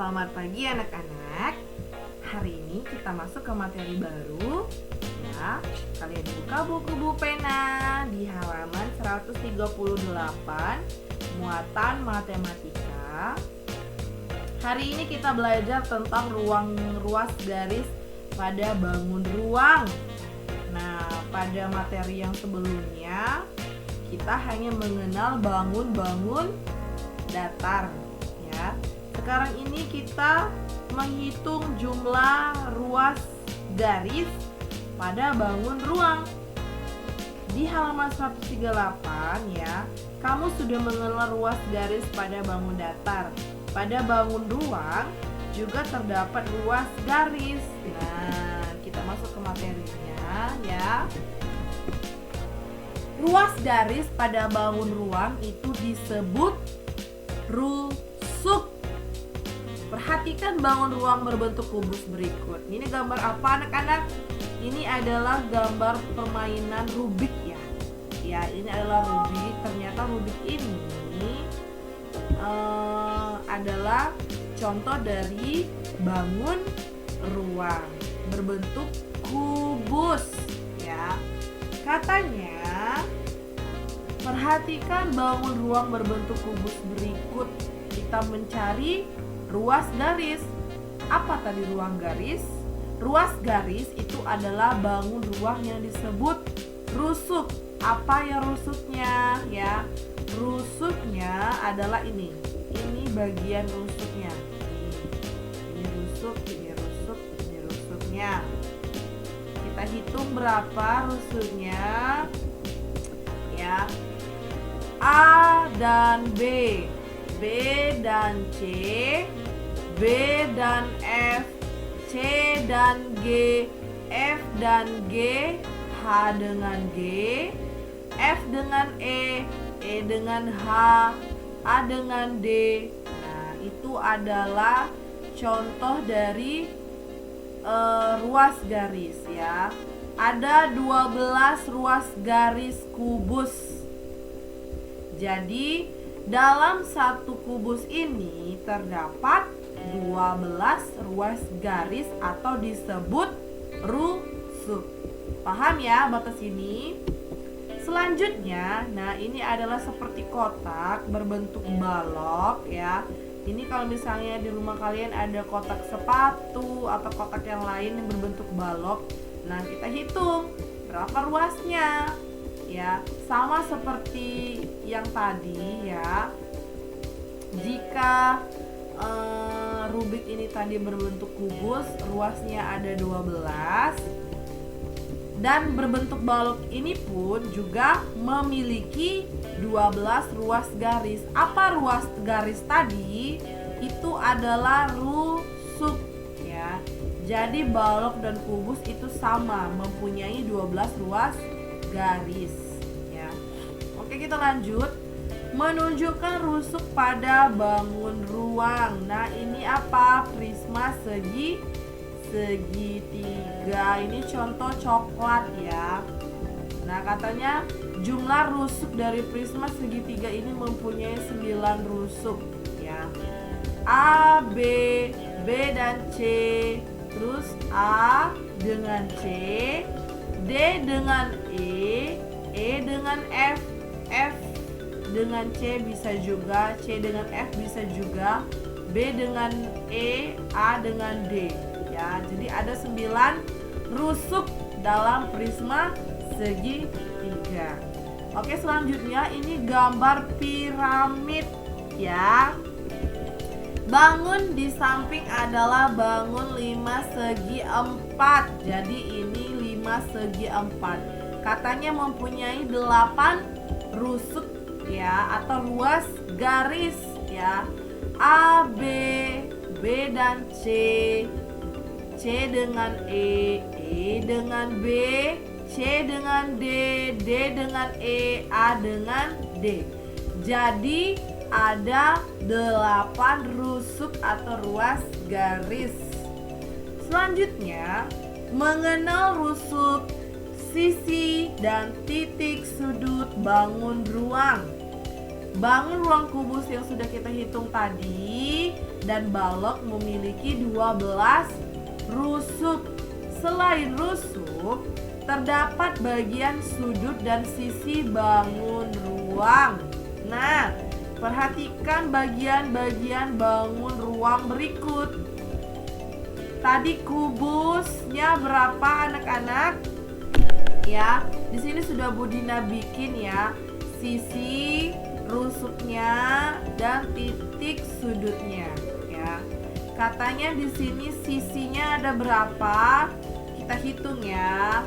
Selamat pagi anak-anak. Hari ini kita masuk ke materi baru. Ya, kalian buka buku pena di halaman 138, muatan matematika. Hari ini kita belajar tentang ruas garis pada bangun ruang. Nah, pada materi yang sebelumnya kita hanya mengenal bangun-bangun datar, ya. Sekarang ini kita menghitung jumlah ruas garis pada bangun ruang. Di halaman 138 ya, kamu sudah mengenal ruas garis pada bangun datar. Pada bangun ruang juga terdapat ruas garis. Nah, kita masuk ke materinya ya. Ruas garis pada bangun ruang itu disebut rusuk. Perhatikan bangun ruang berbentuk kubus berikut. Ini gambar apa anak-anak? Ini adalah gambar permainan Rubik ya. Ya, ini adalah Rubik. Ternyata Rubik ini adalah contoh dari bangun ruang berbentuk kubus ya. Katanya, perhatikan bangun ruang berbentuk kubus berikut. Kita mencari ruas garis. Apa tadi ruang garis? Ruas garis itu adalah bangun ruang yang disebut rusuk. Apa ya rusuknya ya? Rusuknya adalah ini. Ini bagian rusuknya. Ini rusuk, ini rusuk, ini rusuknya. Kita hitung berapa rusuknya. Ya. A dan B, B dan C, B dan F, C dan G, F dan G, H dengan G, F dengan E dengan H, A dengan D. Nah, itu adalah contoh dari ruas garis ya. Ada 12 ruas garis kubus. Jadi dalam satu kubus ini terdapat 12 ruas garis atau disebut rusuk. Paham ya batas ini? Selanjutnya, nah ini adalah seperti kotak berbentuk balok ya. Ini kalau misalnya di rumah kalian ada kotak sepatu atau kotak yang lain yang berbentuk balok. Nah, kita hitung berapa ruasnya. Ya, sama seperti yang tadi ya. Jika Rubik ini tadi berbentuk kubus, ruasnya ada 12. Dan berbentuk balok ini pun juga memiliki 12 ruas garis. Apa ruas garis tadi? Itu adalah rusuk ya. Jadi balok dan kubus itu sama, mempunyai 12 ruas garis ya. Oke, kita lanjut. Menunjukkan rusuk pada bangun ruang. Nah, ini apa? Prisma segitiga. Ini contoh coklat ya. Nah, katanya jumlah rusuk dari prisma segitiga ini mempunyai 9 rusuk ya. A, B, B dan C, terus A dengan C, D dengan E dengan F, F dengan C bisa juga, C dengan F bisa juga, B dengan E, A dengan D ya. Jadi ada 9 rusuk dalam prisma segitiga. Oke, selanjutnya ini gambar piramid ya. Bangun di samping adalah bangun 5 segi 4. Jadi ini 5 segi 4. Katanya mempunyai 8 rusuk ya, atau ruas garis ya. A, B, B dan C, C dengan E dengan B, C dengan D, D dengan E, A dengan D. Jadi ada 8 rusuk atau ruas garis. Selanjutnya, mengenal rusuk, sisi, dan titik sudut bangun ruang. bangun ruang kubus yang sudah kita hitung tadi, dan balok memiliki 12 rusuk. Selain rusuk, terdapat bagian sudut dan sisi bangun ruang. Nah, perhatikan bagian-bagian bangun ruang berikut. Tadi kubusnya berapa anak-anak? Ya, di sini sudah Bu Dina bikin ya, sisi rusuknya dan titik sudutnya ya. Katanya di sini sisinya ada berapa? Kita hitung ya.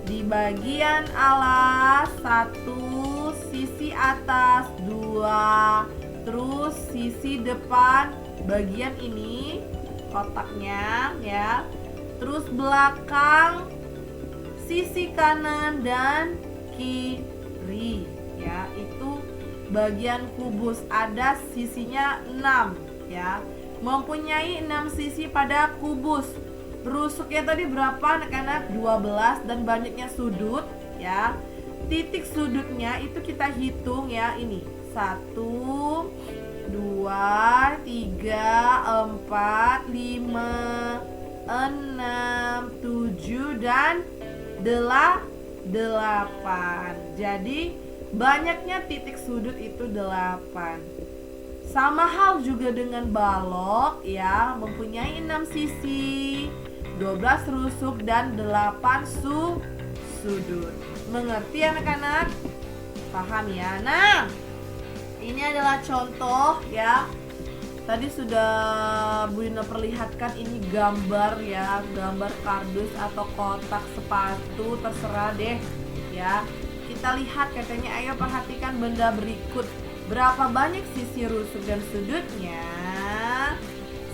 Di bagian alas 1, sisi atas 2, terus sisi depan bagian ini kotaknya ya. Terus belakang sisi kanan dan kiri ya, itu bagian kubus ada sisinya 6 ya. Mempunyai 6 sisi pada kubus. Rusuknya tadi berapa anak-anak? 12 dan banyaknya sudut ya. Titik sudutnya itu kita hitung ya, ini 1, 2, 3, 4, 5, 6, 7 dan 8. Jadi banyaknya titik sudut itu 8. Sama hal juga dengan balok ya, mempunyai 6 sisi, 12 rusuk dan 8 sudut. Mengerti anak-anak? Paham ya? Nah, ini adalah contoh ya. Tadi sudah Bu Dina perlihatkan, ini gambar ya, gambar kardus atau kotak sepatu, terserah deh ya. Kita lihat katanya, ayo perhatikan benda berikut. Berapa banyak sisi rusuk dan sudutnya?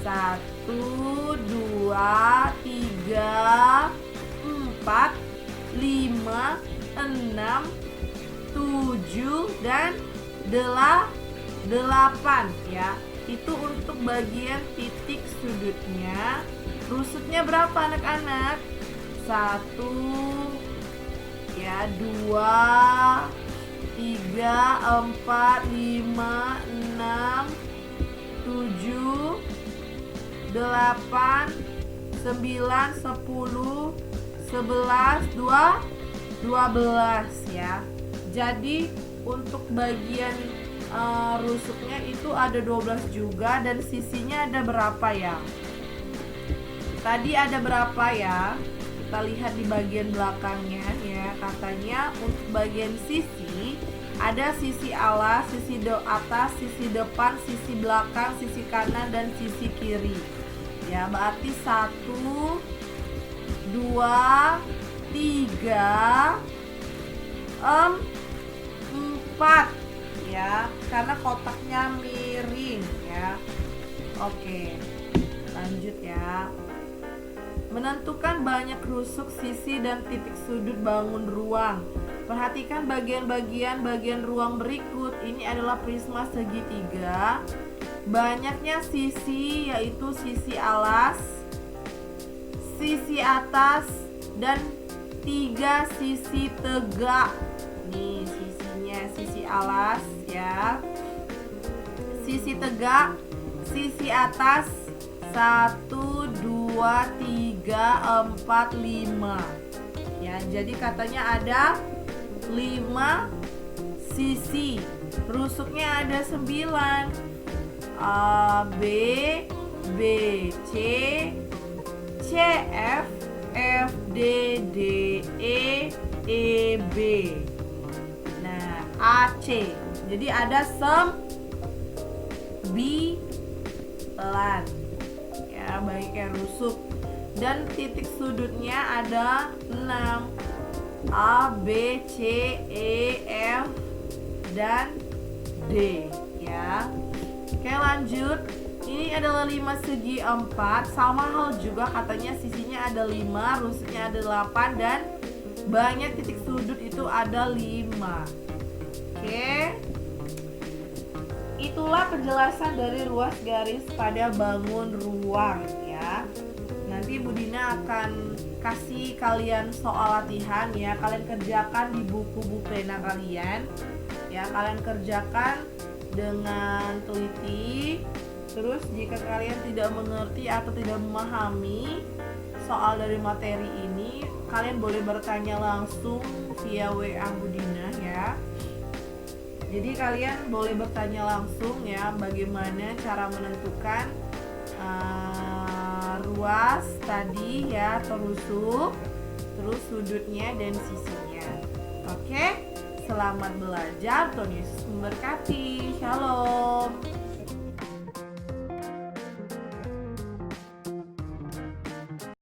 1, 2, 3, 4, 5, 6, 7 dan 8 ya. Itu untuk bagian titik sudutnya. Rusuknya berapa anak-anak? 1 ya, 2, 3, 4, 5, 6, 7, 8, 9, 10, 11, 12 ya. Jadi untuk bagian rusuknya itu ada 12 juga, dan sisinya ada berapa ya? Tadi ada berapa ya? Kita lihat di bagian belakangnya ya. Katanya untuk bagian sisi ada sisi alas, sisi atas, sisi depan, sisi belakang, sisi kanan dan sisi kiri. Ya, berarti 1, 2, 3, 4 ya, karena kotaknya miring ya. Oke, lanjut ya. Menentukan banyak rusuk, sisi dan titik sudut bangun ruang. Perhatikan bagian ruang berikut. Ini adalah prisma segitiga. Banyaknya sisi yaitu sisi alas, sisi atas dan 3 sisi tegak. Nih sisinya, sisi alas ya, sisi tegak, sisi atas 1, 2, 3, 4, 5 ya. Jadi katanya ada 5 sisi. Rusuknya ada 9. A, B, B, C, C, F, F, D, D, E, B. Nah, A, C. Jadi ada 9 ya, baik kayak rusuk. Dan titik sudutnya ada 6. A, B, C, E, F dan D ya. Oke, lanjut. Ini adalah 5 segi 4. Sama hal juga katanya sisinya ada 5, rusuknya ada 8 dan banyak titik sudut itu ada 5. Oke. Itulah penjelasan dari ruas garis pada bangun ruang ya. Nanti Bu Dina akan kasih kalian soal latihan ya. Kalian kerjakan di buku pena kalian ya. Kalian kerjakan dengan teliti. Terus jika kalian tidak mengerti atau tidak memahami soal dari materi ini, kalian boleh bertanya langsung via WA Budina ya. Jadi kalian boleh bertanya langsung ya, bagaimana cara menentukan ruas tadi ya, terusuk, terus sudutnya dan sisinya. Oke, selamat belajar. Tuhan Yesus memberkati. Shalom.